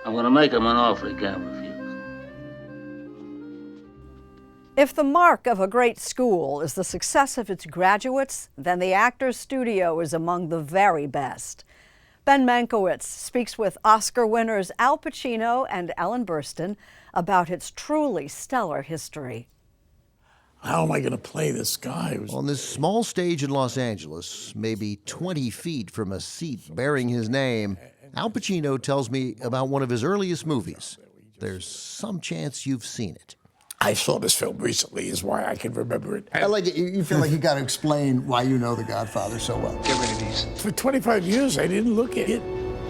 I'm going to make him an offer he can't refuse. If the mark of a great school is the success of its graduates, then the Actors Studio is among the very best. Ben Mankiewicz speaks with Oscar winners Al Pacino and Ellen Burstyn about its truly stellar history. How am I going to play this guy? On this small stage in Los Angeles, maybe 20 feet from a seat bearing his name, Al Pacino tells me about one of his earliest movies. There's some chance you've seen it. I saw this film recently, is why I can remember it. I like it. You feel like you got to explain why you know The Godfather so well. Get rid of these. For 25 years, I didn't look at it.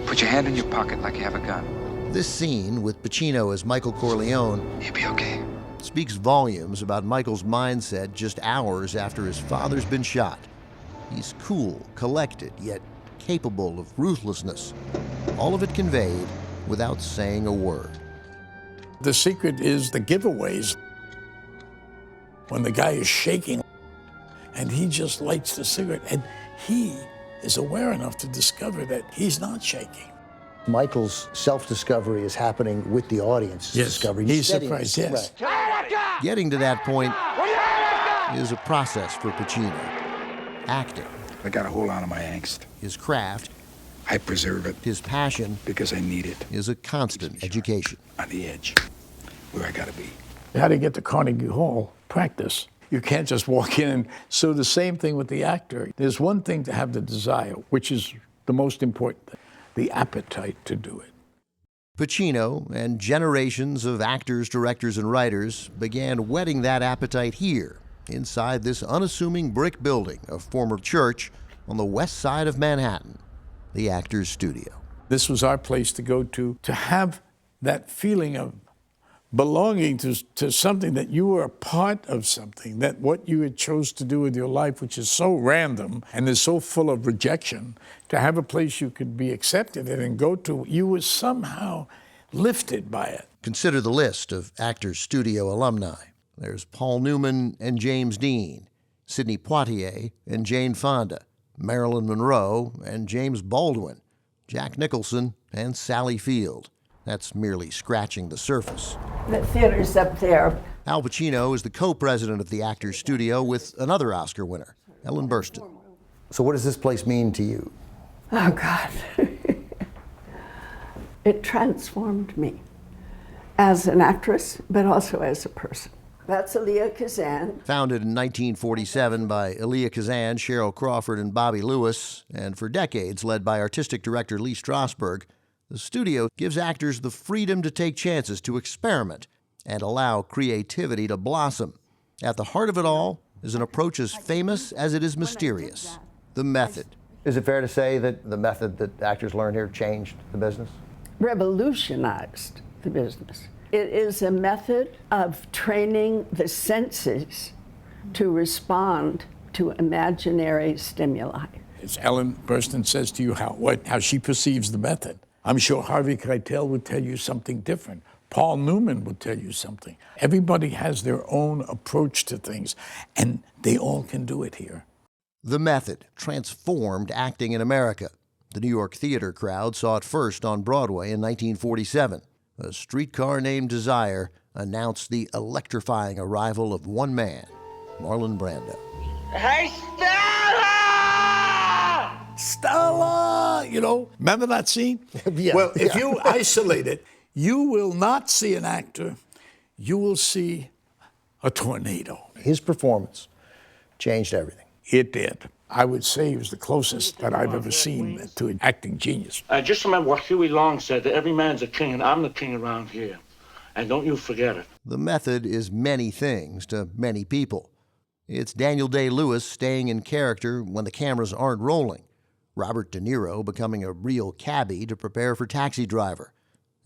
Put your hand in your pocket like you have a gun. This scene, with Pacino as Michael Corleone, You'll be okay. speaks volumes about Michael's mindset just hours after his father's been shot. He's cool, collected, yet capable of ruthlessness. All of it conveyed without saying a word. The secret is the giveaways. When the guy is shaking and he just lights the cigarette, and he is aware enough to discover that he's not shaking. Michael's self-discovery is happening with the audience. Discovery. He's surprised, yes. Right. Getting to that point is a process for Pacino. Acting, I gotta hold on to my angst. his craft, I preserve it his passion, because I need it. is a constant education. On the edge, where I gotta be. You had to get to Carnegie Hall, practice. You can't just walk in. So the same thing with the actor. There's one thing to have the desire, which is the most important thing, the appetite to do it. Pacino and generations of actors, directors, and writers began whetting that appetite here, inside this unassuming brick building, a former church on the west side of Manhattan, the Actors Studio. This was our place to go to have that feeling of belonging to something, that you were a part of something, that what you had chose to do with your life, which is so random and is so full of rejection, to have a place you could be accepted in and go to, you were somehow lifted by it. Consider the list of Actors Studio alumni. There's Paul Newman and James Dean, Sidney Poitier and Jane Fonda, Marilyn Monroe and James Baldwin, Jack Nicholson and Sally Field. That's merely scratching the surface. The theater's up there. Al Pacino is the co-president of the Actors Studio with another Oscar winner, Ellen Burstyn. So what does this place mean to you? Oh, God. It transformed me as an actress, but also as a person. That's Elia Kazan. Founded in 1947 by Elia Kazan, Cheryl Crawford, and Bobby Lewis, and for decades led by artistic director Lee Strasberg, the studio gives actors the freedom to take chances, to experiment, and allow creativity to blossom. At the heart of it all is an approach as famous as it is mysterious: the method. Is it fair to say that the method that actors learn here changed the business? Revolutionized the business. It is a method of training the senses to respond to imaginary stimuli. As Ellen Burstyn says to you how she perceives the method. I'm sure Harvey Keitel would tell you something different. Paul Newman would tell you something. Everybody has their own approach to things, and they all can do it here. The method transformed acting in America. The New York theater crowd saw it first on Broadway in 1947. A Streetcar Named Desire announced the electrifying arrival of one man, Marlon Brando. Hey, Stella! Stella! You know, remember that scene? Yeah, Well, if yeah. you isolate it, you will not see an actor. You will see a tornado. His performance changed everything. It did. I would say he was the closest that I've ever seen to an acting genius. Just remember what Huey Long said, that every man's a king, and I'm the king around here. And don't you forget it. The method is many things to many people. It's Daniel Day-Lewis staying in character when the cameras aren't rolling, Robert De Niro becoming a real cabbie to prepare for Taxi Driver,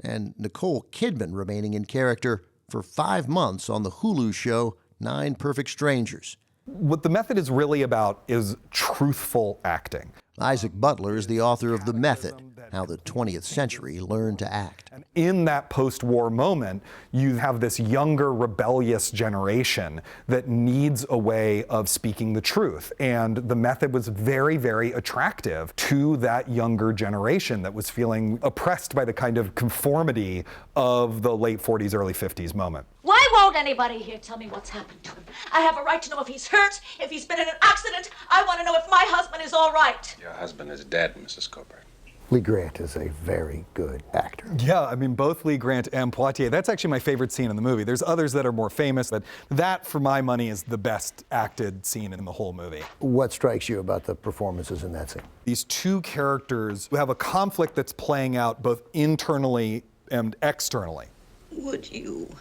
and Nicole Kidman remaining in character for 5 months on the Hulu show 9 Perfect Strangers. What the method is really about is truthful acting. Isaac Butler is the author of The Method, how the 20th century learned to act. In that post-war moment, you have this younger, rebellious generation that needs a way of speaking the truth. And the method was very, very attractive to that younger generation that was feeling oppressed by the kind of conformity of the late 40s, early 50s moment. Why won't anybody here tell me what's happened to him? I have a right to know if he's hurt, if he's been in an accident. I want to know if my husband is all right. Your husband is dead, Mrs. Cooper. Lee Grant is a very good actor. Yeah, I mean, both Lee Grant and Poitier, that's actually my favorite scene in the movie. There's others that are more famous, but that, for my money, is the best acted scene in the whole movie. What strikes you about the performances in that scene? These two characters who have a conflict that's playing out both internally and externally. Would you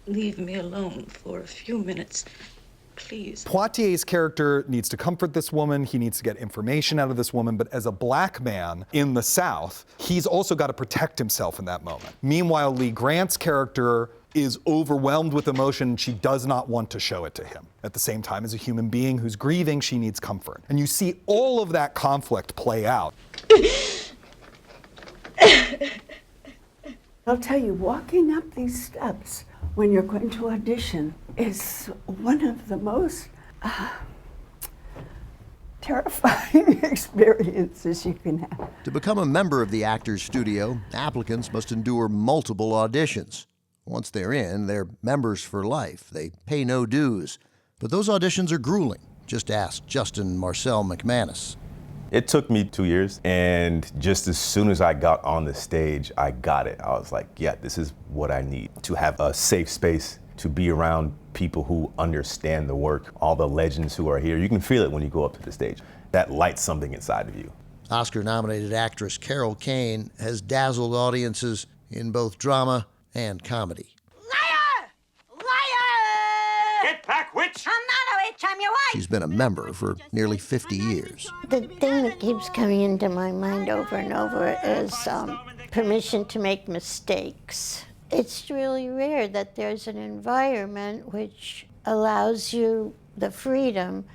leave me alone for a few minutes, please? Poitier's character needs to comfort this woman, he needs to get information out of this woman, but as a black man in the South, he's also got to protect himself in that moment. Meanwhile, Lee Grant's character is overwhelmed with emotion. She does not want to show it to him. At the same time, as a human being who's grieving, she needs comfort. And you see all of that conflict play out. I'll tell you, walking up these steps when you're going to audition is one of the most terrifying experiences you can have. To become a member of the Actors Studio, applicants must endure multiple auditions. Once they're in, they're members for life. They pay no dues. But those auditions are grueling. Just ask Justin Marcel McManus. It took me 2 years, and just as soon as I got on the stage, I got it. I was like, yeah, this is what I need. To have a safe space, to be around people who understand the work, all the legends who are here. You can feel it when you go up to the stage. That lights something inside of you. Oscar-nominated actress Kane has dazzled audiences in both drama and comedy. Liar! Liar! Get back, witch! I'm not a witch, I'm your wife! She's been a member for nearly 50 years. The thing that keeps coming into my mind over and over is permission to make mistakes. It's really rare that there's an environment which allows you the freedom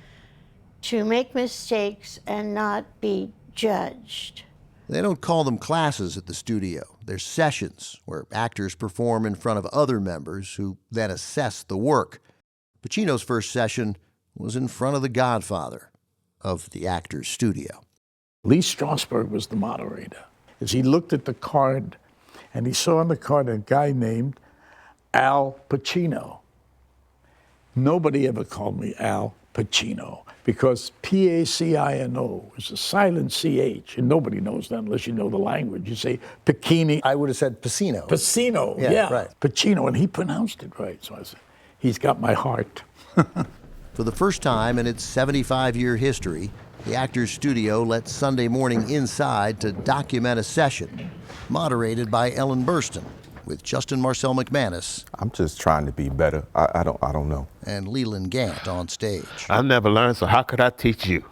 to make mistakes and not be judged. They don't call them classes at the studio. They're sessions where actors perform in front of other members who then assess the work. Pacino's first session was in front of the godfather of the Actors Studio. Lee Strasberg was the moderator. As he looked at the card, and he saw on the card a guy named Al Pacino. Nobody ever called me Al Pacino, because P-A-C-I-N-O is a silent C-H, and nobody knows that unless you know the language. You say Pacini. I would have said Pacino. Pacino, yeah. Right. Pacino, and he pronounced it right. So I said, he's got my heart. For the first time in its 75-year history, the Actors Studio let Sunday Morning inside to document a session, moderated by Ellen Burstyn, with Justin Marcel McManus. I'm just trying to be better. I don't know. And Leland Gant on stage. I've never learned, so how could I teach you?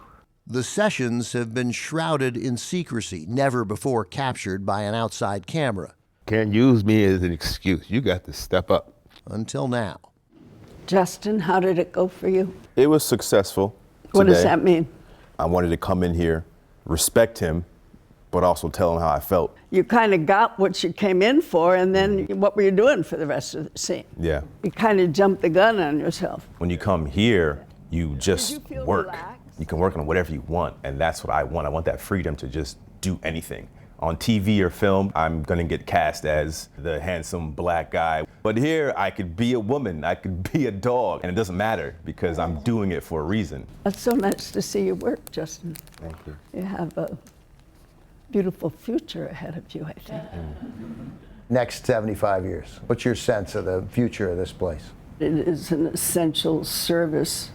The sessions have been shrouded in secrecy, never before captured by an outside camera. Can't use me as an excuse. You got to step up. Until now. Justin, how did it go for you? It was successful. What today. does that mean? I wanted to come in here, respect him, but also tell him how I felt. You kind of got what you came in for, and then what were you doing for the rest of the scene? Yeah. You kind of jumped the gun on yourself. When you come here, you just feel work. relaxed? You can work on whatever you want, and that's what I want. I want that freedom to just do anything. On TV or film, I'm gonna get cast as the handsome black guy. But here, I could be a woman, I could be a dog, and it doesn't matter because I'm doing it for a reason. It's so nice to see you work, Justin. Thank you. You have a beautiful future ahead of you, I think. Next 75 years, what's your sense of the future of this place? It is an essential service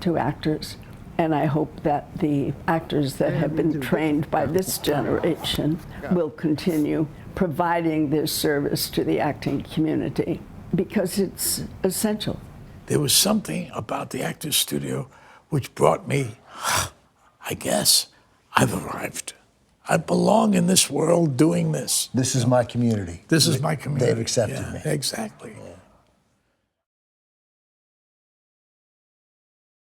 to actors, and I hope that the actors that have been trained by this generation will continue providing this service to the acting community, because it's essential. There was something about the Actors Studio which brought me, I guess, I've arrived. I belong in this world doing this. This is my community. This is my community. They've accepted me. Exactly. Yeah.